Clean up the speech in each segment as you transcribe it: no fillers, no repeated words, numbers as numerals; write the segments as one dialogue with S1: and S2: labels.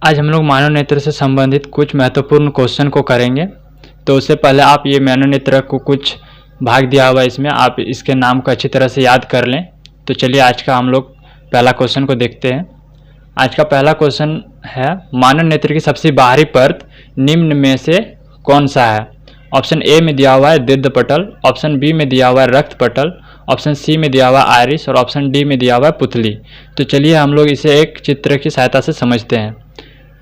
S1: आज हम लोग मानव नेत्र से संबंधित कुछ महत्वपूर्ण क्वेश्चन को करेंगे। तो उससे पहले आप ये मानव नेत्र को कुछ भाग दिया हुआ है, इसमें आप इसके नाम को अच्छी तरह से याद कर लें। तो चलिए आज का हम लोग पहला क्वेश्चन को देखते हैं। आज का पहला क्वेश्चन है, मानव नेत्र की सबसे बाहरी परत निम्न में से कौन सा है? ऑप्शन ए में दिया हुआ है दीर्घपटल, ऑप्शन बी में दिया हुआ है रक्तपटल, ऑप्शन सी में दिया हुआ है आइरिस और ऑप्शन डी में दिया हुआ है पुतली। तो चलिए हम लोग इसे एक चित्र की सहायता से समझते हैं।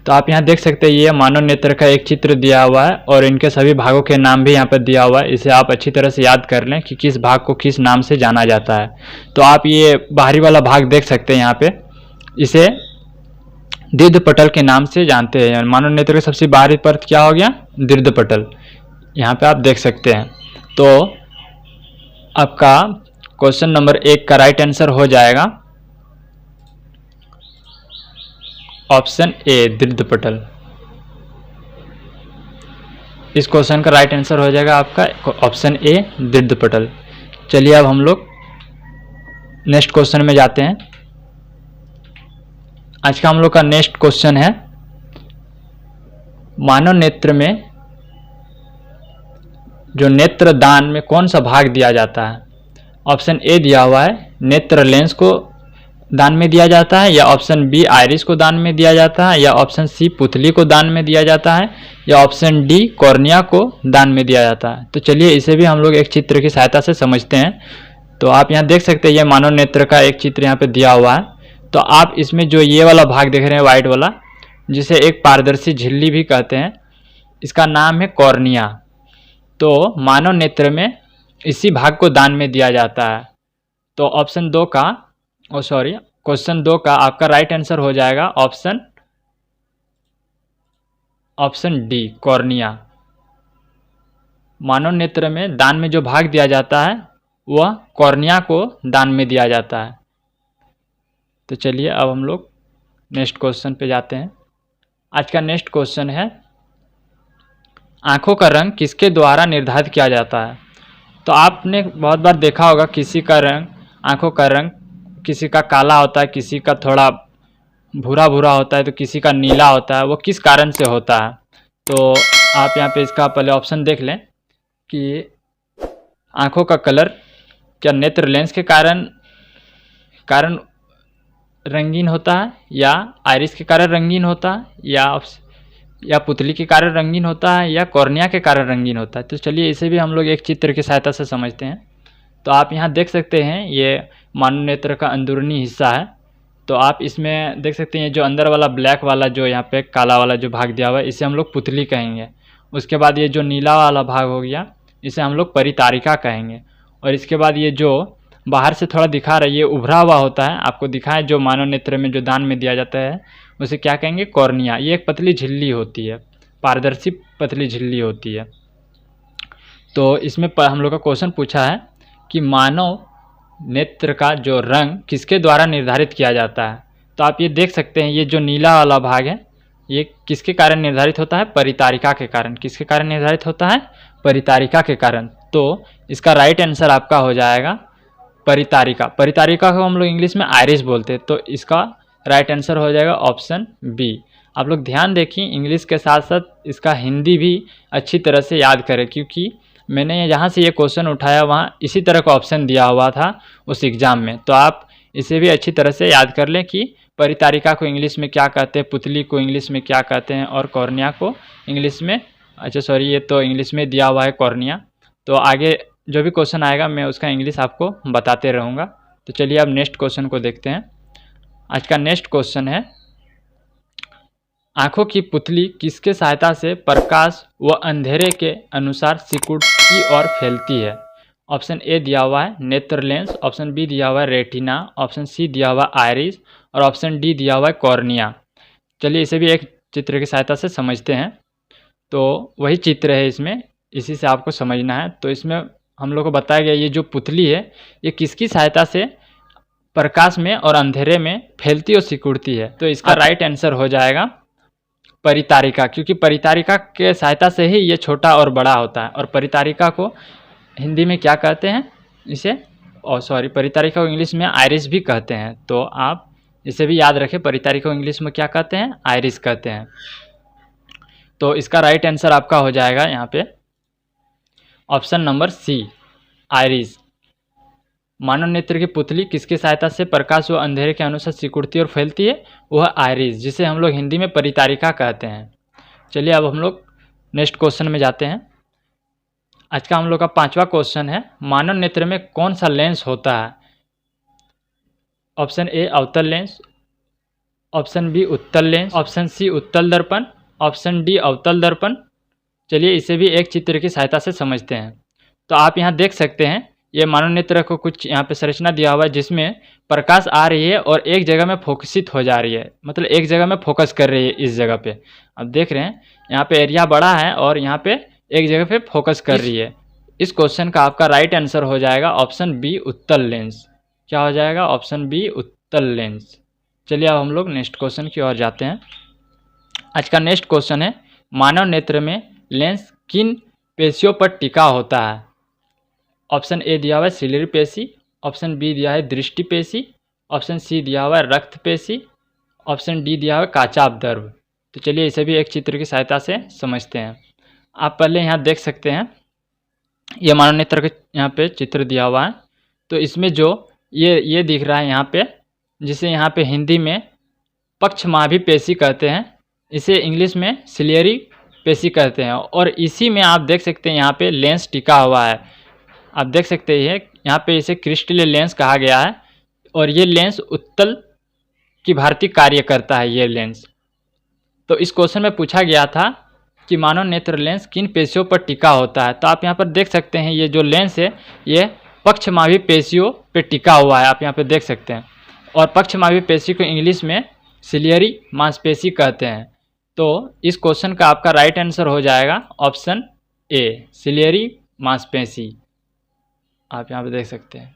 S1: तो आप यहाँ देख सकते हैं ये मानव नेत्र का एक चित्र दिया हुआ है और इनके सभी भागों के नाम भी यहाँ पर दिया हुआ है। इसे आप अच्छी तरह से याद कर लें कि किस भाग को किस नाम से जाना जाता है। तो आप ये बाहरी वाला भाग देख सकते हैं यहाँ पे, इसे दीर्घपटल के नाम से जानते हैं। मानव नेत्र की सबसे बाहरी परत क्या हो गया? दीर्घपटल। यहाँ पे आप देख सकते हैं। तो आपका क्वेश्चन नंबर 1 का राइट आंसर हो जाएगा ऑप्शन ए दीर्घपटल। इस क्वेश्चन का राइट आंसर हो जाएगा आपका ऑप्शन ए दीर्घपटल। चलिए अब हम लोग नेक्स्ट क्वेश्चन में जाते हैं। आज का हम लोग का नेक्स्ट क्वेश्चन है, मानव नेत्र में जो नेत्र दान में कौन सा भाग दिया जाता है? ऑप्शन ए दिया हुआ है नेत्र लेंस को दान में दिया जाता है, या ऑप्शन बी आइरिस को दान में दिया जाता है, या ऑप्शन सी पुतली को दान में दिया जाता है, या ऑप्शन डी कॉर्निया को दान में दिया जाता है। तो चलिए इसे भी हम लोग एक चित्र की सहायता से समझते हैं। तो आप यहाँ देख सकते हैं ये मानव नेत्र का एक चित्र यहाँ पे दिया हुआ है। तो आप इसमें जो ये वाला भाग देख रहे हैं वाइट वाला, जिसे एक पारदर्शी झिल्ली भी कहते हैं, इसका नाम है कॉर्निया। तो मानव नेत्र में इसी भाग को दान में दिया जाता है। तो ऑप्शन 2 का क्वेश्चन 2 का आपका राइट आंसर हो जाएगा ऑप्शन डी कॉर्निया। मानव नेत्र में दान में जो भाग दिया जाता है वह कॉर्निया को दान में दिया जाता है। तो चलिए अब हम लोग नेक्स्ट क्वेश्चन पे जाते हैं। आज का नेक्स्ट क्वेश्चन है, आँखों का रंग किसके द्वारा निर्धारित किया जाता है? तो आपने बहुत बार देखा होगा किसी का रंग, आँखों का रंग किसी का काला होता है, किसी का थोड़ा भूरा भूरा होता है, तो किसी का नीला होता है। वो किस कारण से होता है? तो आप यहाँ पे इसका पहले ऑप्शन देख लें कि आँखों का कलर क्या नेत्र लेंस के कारण रंगीन होता है, या आइरिस के कारण रंगीन होता है, या पुतली के कारण रंगीन होता है, या कॉर्निया के कारण रंगीन होता है। तो चलिए इसे भी हम लोग एक चित्र की सहायता से समझते हैं। तो आप यहाँ देख सकते हैं ये मानव नेत्र का अंदरूनी हिस्सा है। तो आप इसमें देख सकते हैं जो अंदर वाला ब्लैक वाला जो यहाँ पे काला वाला जो भाग दिया हुआ है, इसे हम लोग पुतली कहेंगे। उसके बाद ये जो नीला वाला भाग हो गया, इसे हम लोग परितारिका कहेंगे। और इसके बाद ये जो बाहर से थोड़ा दिखा रहा है, ये उभरा हुआ होता है, आपको दिखाएं जो मानव नेत्र में जो दान में दिया जाता है उसे क्या कहेंगे? कॉर्निया। ये एक पतली झिल्ली होती है, पारदर्शी पतली झिल्ली होती है। तो इसमें हम लोग का क्वेश्चन पूछा है कि मानव नेत्र का जो रंग किसके द्वारा निर्धारित किया जाता है? तो आप ये देख सकते हैं ये जो नीला वाला भाग है, ये किसके कारण निर्धारित होता है? परितारिका के कारण। किसके कारण निर्धारित होता है? परितारिका के कारण। तो इसका राइट आंसर आपका हो जाएगा परितारिका। परितारिका को हम लोग इंग्लिश में आइरिस बोलते हैं। तो इसका राइट आंसर हो जाएगा ऑप्शन बी। आप लोग ध्यान देखिए, इंग्लिश के साथ साथ इसका हिंदी भी अच्छी तरह से याद करें, क्योंकि मैंने जहाँ से ये क्वेश्चन उठाया वहाँ इसी तरह का ऑप्शन दिया हुआ था उस एग्ज़ाम में। तो आप इसे भी अच्छी तरह से याद कर लें कि परितारिका को इंग्लिश में क्या कहते हैं, पुतली को इंग्लिश में क्या कहते हैं, और कॉर्निया को इंग्लिश में ये तो इंग्लिश में दिया हुआ है कॉर्निया। तो आगे जो भी क्वेश्चन आएगा मैं उसका इंग्लिश आपको बताते रहूँगा। तो चलिए अब नेक्स्ट क्वेश्चन को देखते हैं। आज का नेक्स्ट क्वेश्चन है, आँखों की पुतली किसके सहायता से प्रकाश व अंधेरे के अनुसार सिकुड़ की ओर फैलती है? ऑप्शन ए दिया हुआ है नेत्र लेंस, ऑप्शन बी दिया हुआ है रेटिना, ऑप्शन सी दिया हुआ है आइरिस और ऑप्शन डी दिया हुआ है कॉर्निया। चलिए इसे भी एक चित्र की सहायता से समझते हैं। तो वही चित्र है इसमें, इसी से आपको समझना है। तो इसमें हम लोग को बताया गया ये जो पुतली है ये किसकी सहायता से प्रकाश में और अंधेरे में फैलती और सिकुड़ती है? तो इसका राइट आंसर हो जाएगा परितारिका, क्योंकि परितारिका के सहायता से ही ये छोटा और बड़ा होता है। और परितारिका को हिंदी में क्या कहते हैं? इसे परितारिका को इंग्लिश में आइरिस भी कहते हैं। तो आप इसे भी याद रखें, परितारी को इंग्लिश में क्या कहते हैं, आयरिस कहते हैं। तो इसका राइट आंसर आपका हो जाएगा यहाँ पे ऑप्शन नंबर सी, आयरिस। मानव नेत्र की पुतली किसकी सहायता से प्रकाश व अंधेरे के अनुसार सिकुड़ती और फैलती है, वह आयरिस, जिसे हम लोग हिंदी में परितारिका कहते हैं। चलिए अब हम लोग नेक्स्ट क्वेश्चन में जाते हैं। आज का हम लोग का 5वां क्वेश्चन है, मानव नेत्र में कौन सा लेंस होता है? ऑप्शन ए अवतल लेंस, ऑप्शन बी उत्तल लेंस, ऑप्शन सी उत्तल दर्पण, ऑप्शन डी अवतल दर्पण। चलिए इसे भी एक चित्र की सहायता से समझते हैं। तो आप यहाँ देख सकते हैं, ये मानव नेत्र को कुछ यहाँ पे संरचना दिया हुआ है जिसमें प्रकाश आ रही है और एक जगह में फोकसित हो जा रही है, मतलब एक जगह में फोकस कर रही है इस जगह पे। आप देख रहे हैं यहाँ पे एरिया बड़ा है और यहाँ पे एक जगह पे फोकस कर रही है। इस क्वेश्चन का आपका राइट आंसर हो जाएगा ऑप्शन बी उत्तल लेंस। क्या हो जाएगा? ऑप्शन बी उत्तल लेंस। चलिए अब हम लोग नेक्स्ट क्वेश्चन की ओर जाते हैं। आज का नेक्स्ट क्वेश्चन है, मानव नेत्र में लेंस किन पेशियों पर टिका होता है? ऑप्शन ए दिया हुआ है सिलियरी पेशी, ऑप्शन बी दिया है दृष्टि पेशी, ऑप्शन सी दिया हुआ है रक्त पेशी, ऑप्शन डी दिया हुआ है काचाभदर्भ। तो चलिए इसे भी एक चित्र की सहायता से समझते हैं। आप पहले यहाँ देख सकते हैं, ये मानव नेत्र का यहाँ पे चित्र दिया हुआ है। तो इसमें जो ये दिख रहा है यहाँ पे, जिसे यहाँ पे हिंदी में पक्षमाभी पेशी कहते हैं, इसे इंग्लिश में सिलियरी पेशी कहते हैं। और इसी में आप देख सकते हैं यहाँ पे लेंस टिका हुआ है। आप देख सकते हैं यहाँ पे इसे क्रिस्टलीय लेंस कहा गया है और ये लेंस उत्तल की भांति कार्य करता है ये लेंस। तो इस क्वेश्चन में पूछा गया था कि मानव नेत्र लेंस किन पेशियों पर टिका होता है। तो आप यहाँ पर देख सकते हैं ये जो लेंस है ये पक्षमाभी पेशियों पर टिका हुआ है, आप यहाँ पर देख सकते हैं। और पक्षमाभी पेशी को इंग्लिश में सिलियरी मांसपेशी कहते हैं। तो इस क्वेश्चन का आपका राइट आंसर हो जाएगा ऑप्शन ए, सिलियरी मांसपेशी। आप यहाँ पे देख सकते हैं।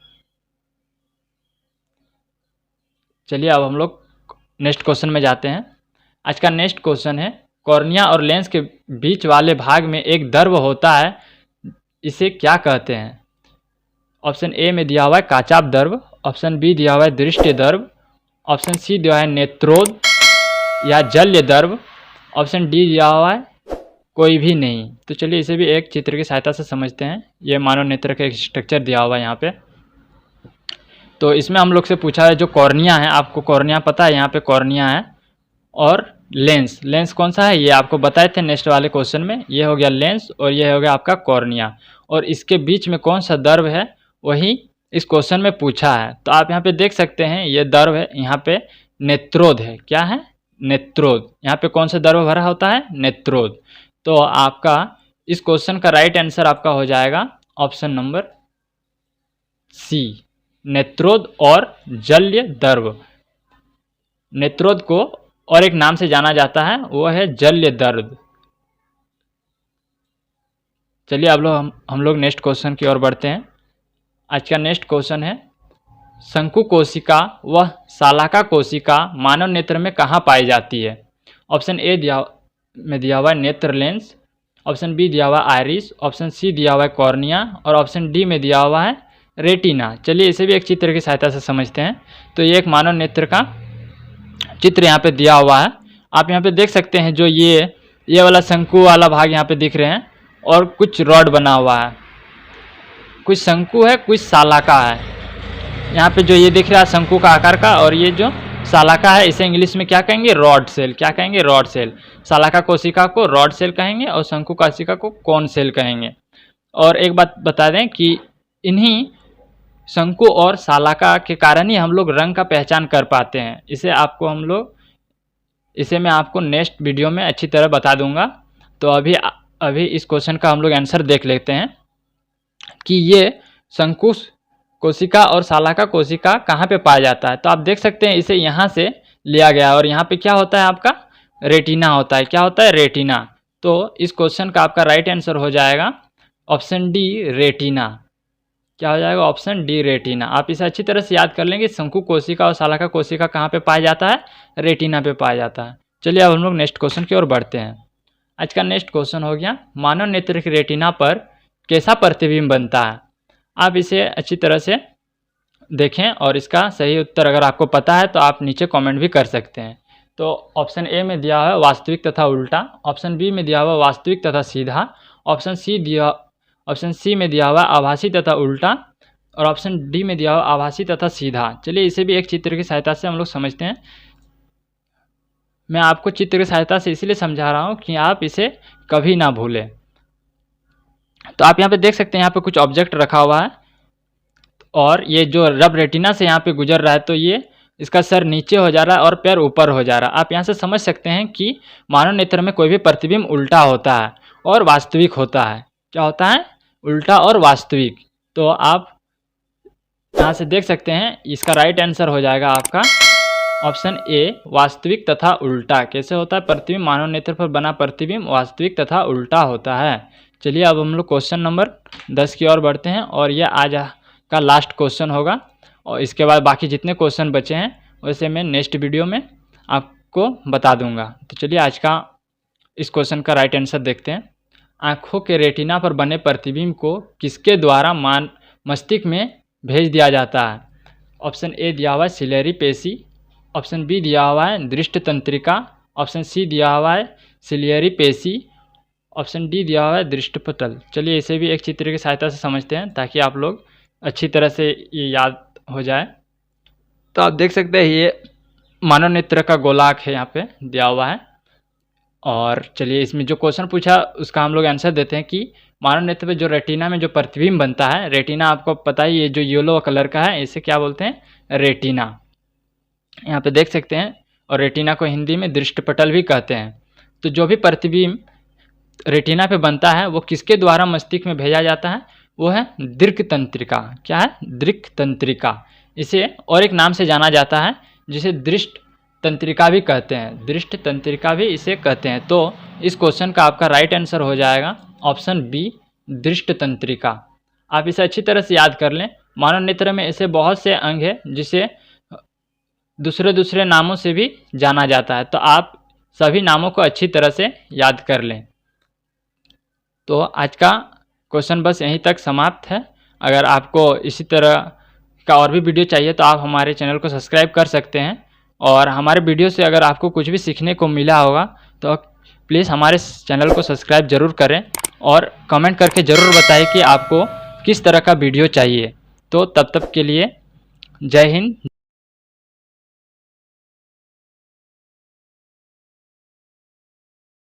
S1: चलिए अब हम लोग नेक्स्ट क्वेश्चन में जाते हैं। आज का नेक्स्ट क्वेश्चन है, कॉर्निया और लेंस के बीच वाले भाग में एक दर्व होता है, इसे क्या कहते हैं? ऑप्शन ए में दिया हुआ है काचाभदर्भ, ऑप्शन बी दिया हुआ है दृष्टि दर्भ, ऑप्शन सी दिया है नेत्रोद या जल्य दर्भ, ऑप्शन डी दिया हुआ है कोई भी नहीं। तो चलिए इसे भी एक चित्र की सहायता से समझते हैं। ये मानव नेत्र का एक स्ट्रक्चर दिया हुआ है यहाँ पे। तो इसमें हम लोग से पूछा है जो कॉर्निया है, आपको कॉर्निया पता है, यहाँ पे कॉर्निया है। और लेंस कौन सा है ये आपको बताए थे नेक्स्ट वाले क्वेश्चन में। ये हो गया लेंस और ये हो गया आपका कॉर्निया, और इसके बीच में कौन सा दर्व है वही इस क्वेश्चन में पूछा है। तो आप यहाँ पे देख सकते हैं ये दर्व है, यहाँ पे नेत्रोद है। क्या है? नेत्रोद। यहाँ पे कौन सा दर्व भरा होता है? नेत्रोद। तो आपका इस क्वेश्चन का राइट आंसर आपका हो जाएगा ऑप्शन नंबर सी, नेत्रोद और जल्य दर्व। नेत्रोद को और एक नाम से जाना जाता है, वो है जल्य दर्व। चलिए अब हम लोग नेक्स्ट क्वेश्चन की ओर बढ़ते हैं। आज का नेक्स्ट क्वेश्चन है, शंकु कोशिका व सालाका कोशिका मानव नेत्र में कहाँ पाई जाती है? ऑप्शन ए में दिया हुआ है नेत्र लेंस, ऑप्शन बी दिया हुआ है आयरिस, ऑप्शन सी दिया हुआ है कॉर्निया और ऑप्शन डी में दिया हुआ है रेटिना। चलिए इसे भी एक चित्र की सहायता से समझते हैं। तो ये एक मानव नेत्र का चित्र यहाँ पे दिया हुआ है। आप यहाँ पे देख सकते हैं जो ये वाला शंकु वाला भाग यहाँ पे दिख रहे हैं और कुछ रॉड बना हुआ है, कुछ शंकु है कुछ सालाका है। यहाँ पे जो ये दिख रहा है शंकु का आकार का, और ये जो सालाका है इसे इंग्लिश में क्या कहेंगे? Rod cell. क्या कहेंगे? Rod cell. सालाका कोशिका को रॉड सेल कहेंगे और शंकु कोशिका को कोन सेल कहेंगे। और एक बात बता दें कि इन्हीं शंकु और सालाका के कारण ही हम लोग रंग का पहचान कर पाते हैं। इसे मैं आपको नेक्स्ट वीडियो में अच्छी तरह बता दूंगा। तो अभी इस क्वेश्चन का हम लोग आंसर देख लेते हैं कि ये शंकु कोशिका और सालाका कोशिका कहाँ पे पाया जाता है। तो आप देख सकते हैं इसे यहाँ से लिया गया है और यहाँ पे क्या होता है? आपका रेटिना होता है। क्या होता है? रेटिना। तो इस क्वेश्चन का आपका राइट आंसर हो जाएगा ऑप्शन डी, रेटिना। क्या हो जाएगा? Option D, retina. आप इसे अच्छी तरह से याद कर लेंगे, शंकु कोशिका और सालाका कोशिका कहाँ पे पाया जाता है? रेटिना पे पाया जाता है। चलिए अब हम लोग नेक्स्ट क्वेश्चन की ओर बढ़ते हैं। आज का नेक्स्ट क्वेश्चन हो गया, मानव नेत्र की रेटिना पर कैसा प्रतिबिंब बनता है? आप इसे अच्छी तरह से देखें और इसका सही उत्तर अगर आपको पता है तो आप नीचे कमेंट भी कर सकते हैं। तो ऑप्शन ए में दिया हुआ है वास्तविक तथा उल्टा, ऑप्शन बी में दिया हुआ वास्तविक तथा सीधा, ऑप्शन सी में दिया हुआ आभासी तथा उल्टा, और ऑप्शन डी में दिया हुआ आभासी तथा सीधा। चलिए इसे भी एक चित्र की सहायता से हम लोग समझते हैं। मैं आपको चित्र की सहायता से इसलिए समझा रहा हूँ कि आप इसे कभी ना भूलें। तो आप यहाँ पे देख सकते हैं, यहाँ पे कुछ ऑब्जेक्ट रखा हुआ है और ये जो रब रेटिना से यहाँ पे गुजर रहा है, तो ये इसका सर नीचे हो जा रहा है और पैर ऊपर हो जा रहा है। आप यहाँ से समझ सकते हैं कि मानव नेत्र में कोई भी प्रतिबिंब उल्टा होता है और वास्तविक होता है। क्या होता है? उल्टा और वास्तविक। तो आप यहाँ से देख सकते हैं, इसका राइट आंसर हो जाएगा आपका ऑप्शन ए वास्तविक तथा उल्टा। कैसे होता है? प्रतिबिंब, मानव नेत्र पर बना प्रतिबिंब वास्तविक तथा उल्टा होता है। चलिए अब हम लोग क्वेश्चन नंबर 10 की ओर बढ़ते हैं और यह आज का लास्ट क्वेश्चन होगा, और इसके बाद बाकी जितने क्वेश्चन बचे हैं वैसे मैं नेक्स्ट वीडियो में आपको बता दूंगा। तो चलिए आज का इस क्वेश्चन का राइट आंसर देखते हैं। आँखों के रेटिना पर बने प्रतिबिंब को किसके द्वारा मस्तिष्क में भेज दिया जाता है? ऑप्शन ए दिया हुआ है सिलेरी पेशी, ऑप्शन बी दिया हुआ है दृष्टि तंत्रिका, ऑप्शन सी दिया हुआ है सिलियरी पेशी, ऑप्शन डी दिया हुआ है दृष्टिपटल। चलिए इसे भी एक चित्र की सहायता से समझते हैं ताकि आप लोग अच्छी तरह से ये याद हो जाए। तो आप देख सकते हैं ये मानव नेत्र का गोलाक है, यहाँ पे दिया हुआ है। और चलिए इसमें जो क्वेश्चन पूछा उसका हम लोग आंसर देते हैं कि मानव नेत्र पे जो रेटिना में जो प्रतिबिंब बनता है, रेटिना आपको पता है ये जो येलो कलर का है इसे क्या बोलते हैं? रेटिना। यहाँ पे देख सकते हैं, और रेटिना को हिंदी में दृष्टिपटल भी कहते हैं। तो जो भी प्रतिबिंब रेटिना पे बनता है वो किसके द्वारा मस्तिष्क में भेजा जाता है? वो है दृक् तंत्रिका। क्या है? दृक् तंत्रिका। इसे और एक नाम से जाना जाता है जिसे दृष्टि तंत्रिका भी कहते हैं, दृष्टि तंत्रिका भी इसे कहते हैं। तो इस क्वेश्चन का आपका राइट आंसर हो जाएगा ऑप्शन बी दृष्टि तंत्रिका। आप इसे अच्छी तरह से याद कर लें। मानव नेत्र में ऐसे बहुत से अंग हैं जिसे दूसरे नामों से भी जाना जाता है, तो आप सभी नामों को अच्छी तरह से याद कर लें। तो आज का क्वेश्चन बस यहीं तक समाप्त है। अगर आपको इसी तरह का और भी वीडियो चाहिए तो आप हमारे चैनल को सब्सक्राइब कर सकते हैं, और हमारे वीडियो से अगर आपको कुछ भी सीखने को मिला होगा तो प्लीज़ हमारे चैनल को सब्सक्राइब ज़रूर करें और कमेंट करके ज़रूर बताएं कि आपको किस तरह का वीडियो चाहिए। तो तब तक के लिए जय हिंद।